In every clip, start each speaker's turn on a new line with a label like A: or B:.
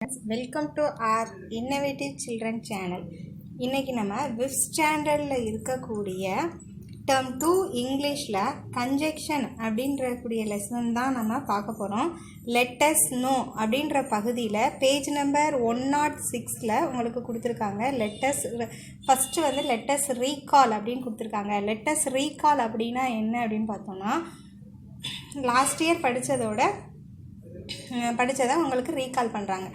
A: Welcome to our innovative children channel. இன்றைக்கி நம்ம 5th ஸ்டாண்டர்டில் இருக்கக்கூடிய டேர்ம் 2 இங்கிலீஷில் கன்ஜெக்ஷன் அப்படின்றக்கூடிய லெசன் தான் நம்ம பார்க்க போகிறோம். லெட்டஸ் நோ அப்படின்ற பகுதியில் பேஜ் நம்பர் 106 உங்களுக்கு கொடுத்துருக்காங்க. ஃபஸ்ட்டு வந்து லெட்டஸ் ரீகால் அப்படின்னு கொடுத்துருக்காங்க. லெட்டஸ் ரீகால் அப்படின்னா என்ன அப்படின்னு பார்த்தோம்னா, லாஸ்ட் இயர் படித்ததை உங்களுக்கு ரீகால் பண்ணுறாங்க.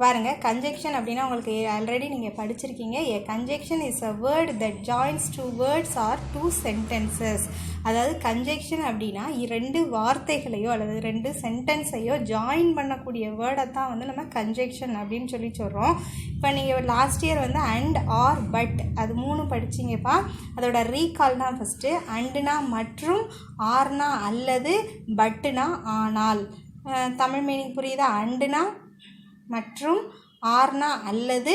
A: பாருங்கள், கன்ஜெக்ஷன் அப்படின்னா உங்களுக்கு ஆல்ரெடி நீங்கள் படிச்சிருக்கீங்க. A conjunction is a word that joins 2 words or 2 sentences. அதாவது கன்ஜெக்ஷன் அப்படின்னா 2 வார்த்தைகளையோ அல்லது 2 சென்டென்ஸையோ ஜாயின் பண்ணக்கூடிய வேர்டை தான் வந்து நம்ம கன்ஜெக்ஷன் அப்படின்னு சொல்கிறோம். இப்போ நீங்கள் லாஸ்ட் இயர் வந்து அண்ட் ஆர் பட் அது 3 படிச்சிங்கப்பா. அதோட ரீகால் தான் ஃபஸ்ட்டு. அண்டுனா மற்றும், ஆர்னா அல்லது, பட்டுனா ஆனால். தமிழ் மீனிங் புரியுதா? அண்டுனா மற்றும், ஆர்னா அல்லது,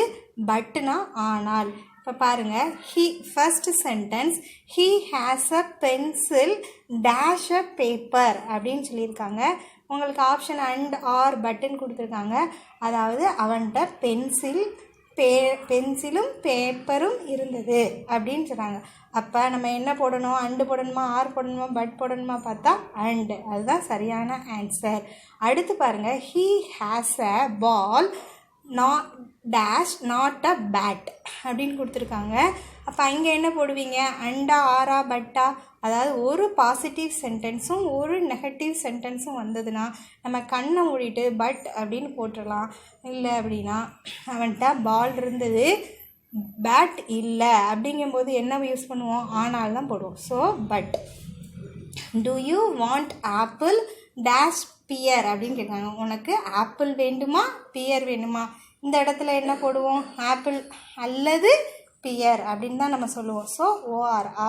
A: பட்டுனா ஆனால். இப்போ பாருங்கள், first sentence he has a pencil dash a paper அப்படின்னு சொல்லியிருக்காங்க. உங்களுக்கு ஆப்ஷன் அண்ட் ஆர் பட்டுன்னு கொடுத்துருக்காங்க. அதாவது அவன்கிட்ட பென்சிலும் பேப்பரும் இருந்தது அப்படின்னு சொல்கிறாங்க. அப்போ நம்ம என்ன போடணும்? அண்டு போடணுமா, ஆர் போடணுமா, பட் போடணுமா பார்த்தா அண்டு. அதுதான் சரியான ஆன்சர். அடுத்து பாருங்கள், he has a ball dash not a bat அப்படின்னு கொடுத்துருக்காங்க. அப்போ இங்கே என்ன போடுவீங்க? அண்டா, ஆரா, பட்டா? அதாவது ஒரு பாசிட்டிவ் சென்டென்ஸும் ஒரு நெகட்டிவ் சென்டென்ஸும் வந்ததுன்னா நம்ம கண்ணை மூடிட்டு பட் அப்படின்னு போட்டுடலாம். இல்லை அப்படின்னா அவன்கிட்ட பால் இருந்தது பேட் இல்லை அப்படிங்கும்போது என்ன யூஸ் பண்ணுவோம்? ஆனால் தான் போடுவோம். So but. Do you want apple dash pear அப்படின்னு கேட்காங்க. உனக்கு ஆப்பிள் வேண்டுமா, பியர் வேணுமா? இந்த இடத்துல என்ன போடுவோம்? ஆப்பிள் அல்லது பியர் அப்படின்னு தான் நம்ம சொல்லுவோம். ஸோ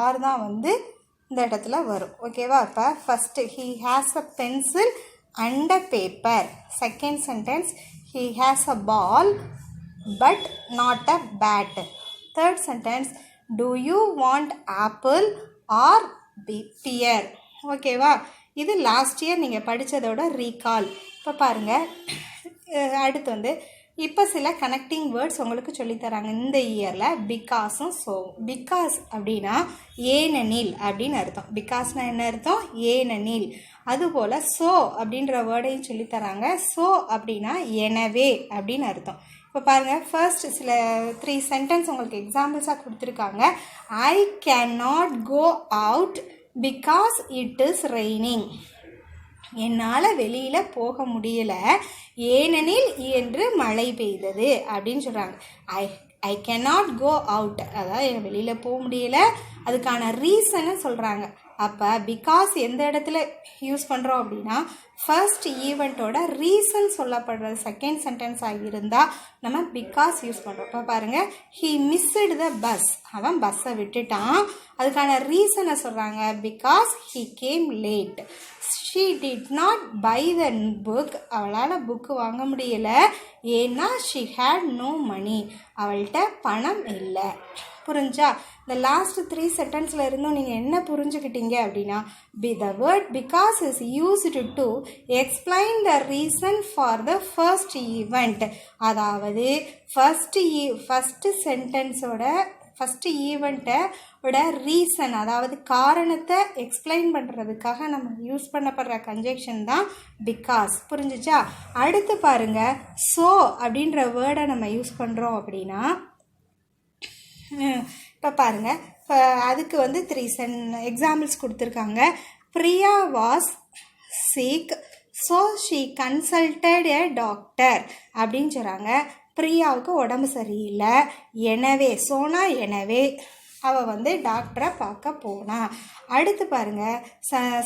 A: ஆர் தான் வந்து இந்த இடத்துல வரும். ஓகேவா? இப்போ first he has a pencil and a paper. Second sentence he has a ball but not a bat. Third sentence do you want apple or pear. ஓகேவா? இது லாஸ்ட் இயர் நீங்கள் படித்ததோட ரீகால். இப்போ பாருங்கள், அடுத்து வந்து இப்போ சில கனெக்டிங் வேர்ட்ஸ் உங்களுக்கு சொல்லித்தராங்க இந்த இயரில். பிகாஸும் ஸோ. பிகாஸ் அப்படின்னா ஏனெனில் அப்படின்னு அர்த்தம். பிகாஸ்னால் என்ன அர்த்தம்? ஏனெனில். அதுபோல் ஸோ அப்படின்ற வேர்டையும் சொல்லித்தராங்க. ஸோ அப்படின்னா எனவே அப்படின்னு அர்த்தம். இப்போ பாருங்கள், ஃபர்ஸ்ட் சில 3 சென்டென்ஸ் உங்களுக்கு எக்ஸாம்பிள்ஸாக கொடுத்துருக்காங்க. I can not go out because it is raining. என்னால் வெளியில் போக முடியலை ஏனெனில் என்று மழை பெய்தது அப்படின்னு சொல்கிறாங்க. ஐ கேனாட் கோ அவுட், அதாவது என் வெளியில் போக முடியலை, அதுக்கான ரீசனை சொல்கிறாங்க. அப்போ பிகாஸ் எந்த இடத்துல யூஸ் பண்ணுறோம் அப்படின்னா ஃபர்ஸ்ட் ஈவெண்ட்டோட ரீசன் சொல்லப்படுறது செகண்ட் சென்டென்ஸாக இருந்தால் நம்ம பிகாஸ் யூஸ் பண்ணுறோம். இப்போ பாருங்கள், ஹீ மிஸ்டு த பஸ். அவன் பஸ்ஸை விட்டுட்டான். அதுக்கான ரீசனை சொல்கிறாங்க. Because he came late. She did not buy the book. அவளால் புக்கு வாங்க முடியலை ஏன்னா ஷீ ஹேட் நோ மணி. அவள்கிட்ட பணம் இல்லை. புரிஞ்சா? இந்த லாஸ்ட் 3 சென்டென்ஸில் இருந்தும் நீங்கள் என்ன புரிஞ்சுக்கிட்டீங்க அப்படின்னா, the word because is used to explain the reason for the first event. அதாவது ஃபஸ்ட்டு சென்டென்ஸோட ஃபஸ்ட்டு ஈவெண்ட்டோட ரீசன், அதாவது காரணத்தை எக்ஸ்பிளைன் பண்ணுறதுக்காக நம்ம யூஸ் பண்ணப்படுற கன்ஜெக்ஷன் தான் பிகாஸ். புரிஞ்சிச்சா? அடுத்து பாருங்கள், ஸோ அப்படின்ற வேர்டை நம்ம யூஸ் பண்ணுறோம் அப்படின்னா, இப்போ பாருங்கள், அதுக்கு வந்து 3 எக்ஸாம்பிள்ஸ் கொடுத்துருக்காங்க. Priya was sick so she consulted a doctor அப்படின்னு சொல்கிறாங்க. பிரியாவுக்கு உடம்பு சரியில்லை, எனவே சோனா எனவே அவள் வந்து டாக்டரை பார்க்க போனா. அடுத்து பாருங்கள்,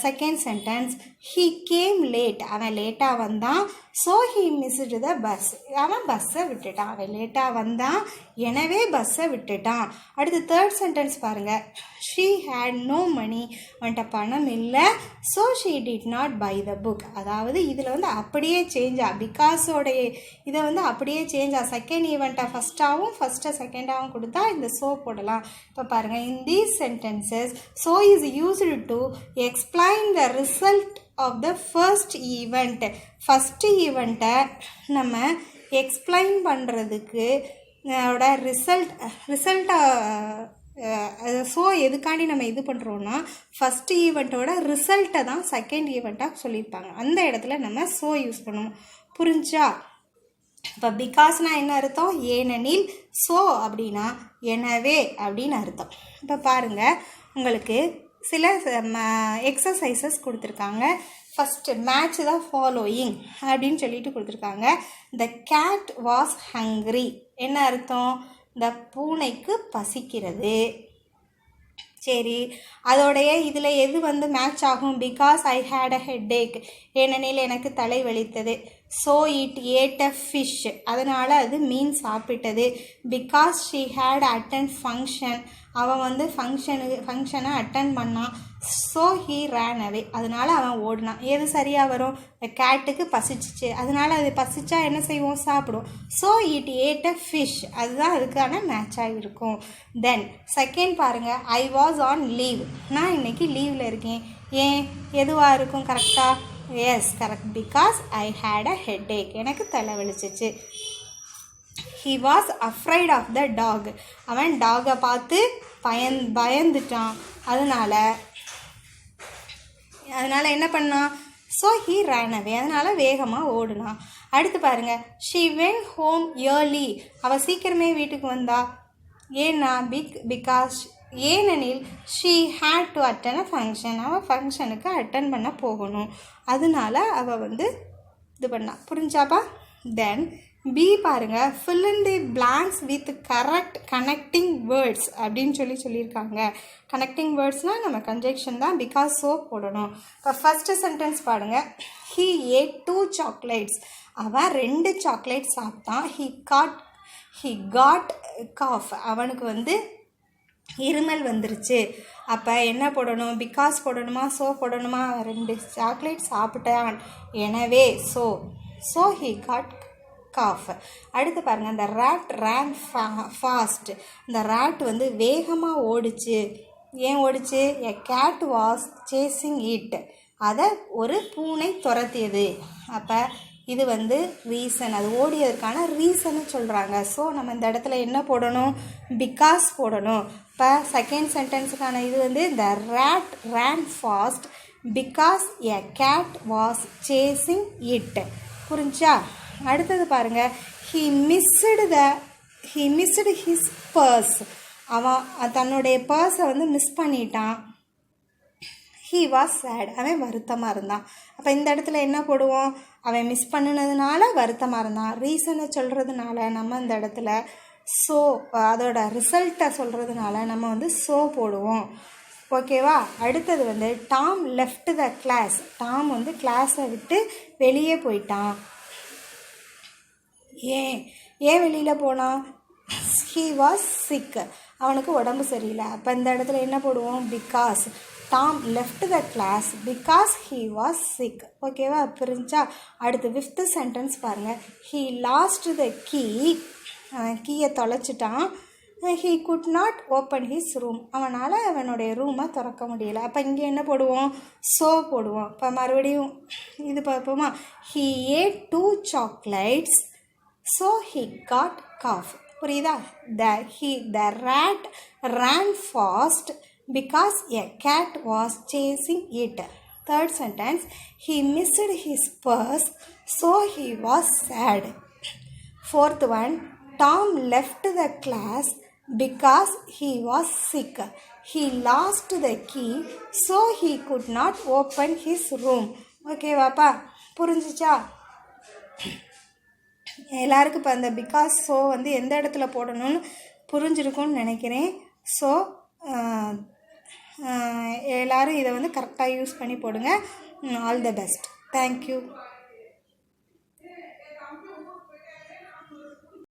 A: second sentence he came late. அவன் லேட்டாக வந்தான். So he missed the bus. அவன் பஸ்ஸை விட்டுட்டான். அவன் லேட்டாக வந்தான் எனவே பஸ்ஸை விட்டுட்டான். அடுத்து தேர்ட் சென்டென்ஸ் பாருங்கள், ஷீ ஹேட் நோ மணி. அவன்கிட்ட பணம் இல்லை. So she did not buy the book. அதாவது இதில் வந்து அப்படியே சேஞ்சா பிகாஸோடைய இதை வந்து அப்படியே சேஞ்சா செகண்ட் ஈவெண்ட்டாக ஃபஸ்ட்டை செகண்டாகவும் கொடுத்தா இந்த ஸோ போடலாம். இப்போ பாருங்கள், in these sentences so is used to explain the result of the first event. First ஈவெண்ட்டை நம்ம எக்ஸ்பிளைன் பண்ணுறதுக்கு ரிசல்ட்டை ஸோ எதுக்காண்டி நம்ம இது பண்ணுறோன்னா ஃபஸ்ட்டு ஈவெண்ட்டோட ரிசல்ட்டை தான் செகண்ட் ஈவெண்ட்டாக சொல்லியிருப்பாங்க. அந்த இடத்துல நம்ம ஸோ யூஸ் பண்ணுவோம். புரிஞ்சா? இப்போ பிகாஸ்னால் என்ன அர்த்தம்? ஏனெனில். ஸோ அப்படின்னா எனவே அப்படின்னு அர்த்தம். இப்போ பாருங்கள், உங்களுக்கு சில எக்ஸசைசஸ் கொடுத்துருக்காங்க. ஃபஸ்ட்டு மேட்ச் த ஃபாலோயிங் அப்படின்னு சொல்லிட்டு கொடுத்துருக்காங்க. த கேட் வாஸ் ஹங்க்ரி. என்ன அர்த்தம்? இந்த பூனைக்கு பசிக்கிறது. சரி, அதோடைய இதில் எது வந்து மேட்ச் ஆகும்? Because I had a headache. ஏனெனில் எனக்கு தலை வலித்தது. So it ate a fish. அதனால் அது மீன் சாப்பிட்டது. Because she had attend function. அவன் வந்து ஃபங்க்ஷனை அட்டன் பண்ணான். So he ran away. அதனால் அவன் ஓடினான். எது சரியாக வரும்? இந்த கேட்டுக்கு பசிச்சிச்சு, அதனால் அது பசிச்சா என்ன செய்வோம்? சாப்பிடுவோம். So it ate a fish. அதுதான் அதுக்கான மேட்சாக இருக்கும். தென் செகண்ட் பாருங்கள், ஐ வாஸ் ஆன் லீவ். நான் இன்றைக்கி லீவில் இருக்கேன். ஏன்? எதுவாக இருக்கும் கரெக்டாக? Yes, correct. Because I had a headache. எனக்கு தலை வலிச்சிச்சு. He was afraid of the dog. அவன் டாகை பார்த்து பயந்துட்டான். அதனால் என்ன பண்ணான்? So he ran away. அதனால் வேகமாக ஓடுனான். அடுத்து பாருங்கள், ஷீ வென் ஹோம் இயர்லி. அவள் சீக்கிரமே வீட்டுக்கு வந்தா. ஏன்னா? பிகாஸ் ஏனெனில் she had to attend a function. அவள் ஃபங்க்ஷனுக்கு அட்டன் பண்ண போகணும். அதனால அவள் வந்து இது பண்ணா. புரிஞ்சாப்பா? தென் பி பாருங்கள், fill in the blanks with correct connecting words அப்படின்னு சொல்லியிருக்காங்க. கனெக்டிங் வேர்ட்ஸ்னால் நம்ம கன்ஜெக்ஷன் தான். பிகாஸ் ஸோ போடணும். இப்போ ஃபஸ்ட்டு சென்டென்ஸ் பாருங்கள், he ate 2 chocolates. அவன் 2 சாக்லேட் சாப்பிட்டான். he got cough. அவனுக்கு வந்து இருமல் வந்துருச்சு. அப்போ என்ன போடணும்? பிகாஸ் போடணுமா ஸோ போடணுமா? 2 சாக்லேட் சாப்பிட்டான், எனவே ஸோ he got காஃப். அடுத்து பாருங்கள், இந்த ரேட் ரேன் ஃபாஸ்ட். இந்த ரேட் வந்து வேகமாக ஓடிச்சு. ஏன் ஓடிச்சு? எ கேட் வாஸ் சேசிங் இட். அதை ஒரு பூனை துரத்தியது. அப்போ இது வந்து ரீசன், அது ஓடியதற்கான ரீசன்னு சொல்கிறாங்க. ஸோ நம்ம இந்த இடத்துல என்ன போடணும்? பிகாஸ் போடணும். இப்போ செகண்ட் சென்டென்ஸுக்கான இது வந்து the rat ran fast because a cat was chasing it. புரிஞ்சா? அடுத்தது பாருங்கள், he missed his purse. அவன் தன்னுடைய பர்ஸை வந்து மிஸ் பண்ணிட்டான். he was sad. அவன் வருத்தமாக இருந்தான். அப்போ இந்த இடத்துல என்ன போடுவோம்? அவன் மிஸ் பண்ணினதுனால வருத்தமாக இருந்தான். ரீசனை சொல்கிறதுனால நம்ம இந்த இடத்துல ஸோ, அதோட ரிசல்ட்டை சொல்கிறதுனால நம்ம வந்து ஸோ போடுவோம். ஓகேவா? அடுத்தது வந்து Tom left the class. Tom வந்து கிளாஸை விட்டு வெளியே போயிட்டான். ஏன் வெளியில் போனான்? he was sick. அவனுக்கு உடம்பு சரியில்லை. அப்போ இந்த இடத்துல என்ன போடுவோம்? Because. Tom left the class because he was sick. ஓகேவா? புரிஞ்சா? அடுத்து 5th சென்டென்ஸ் பாருங்கள், he lost the key. கீயை தொலைச்சிட்டான். he could not open his room. அவனால் அவனுடைய ரூமை திறக்க முடியலை. அப்போ இங்கே என்ன போடுவோம்? ஸோ போடுவோம். இப்போ மறுபடியும் இது பார்ப்போமா? he ate 2 chocolates. So he got cough. புரியுதா? The rat ran fast because a cat was chasing it. Third sentence, he missed his purse, so he was sad. Fourth one, Tom left the class because he was sick. He lost the key, so he could not open his room. Okay வாப்பா? புரிஞ்சிச்சா? எல்லாருக்கும் இப்போ அந்த because so வந்து எந்த இடத்துல போடணும்னு புரிஞ்சிருக்கும்னு நினைக்கிறேன். ஸோ எல்லோரும் இதை வந்து கரெக்டாக யூஸ் பண்ணி போடுங்க. All the best. தேங்க்யூ.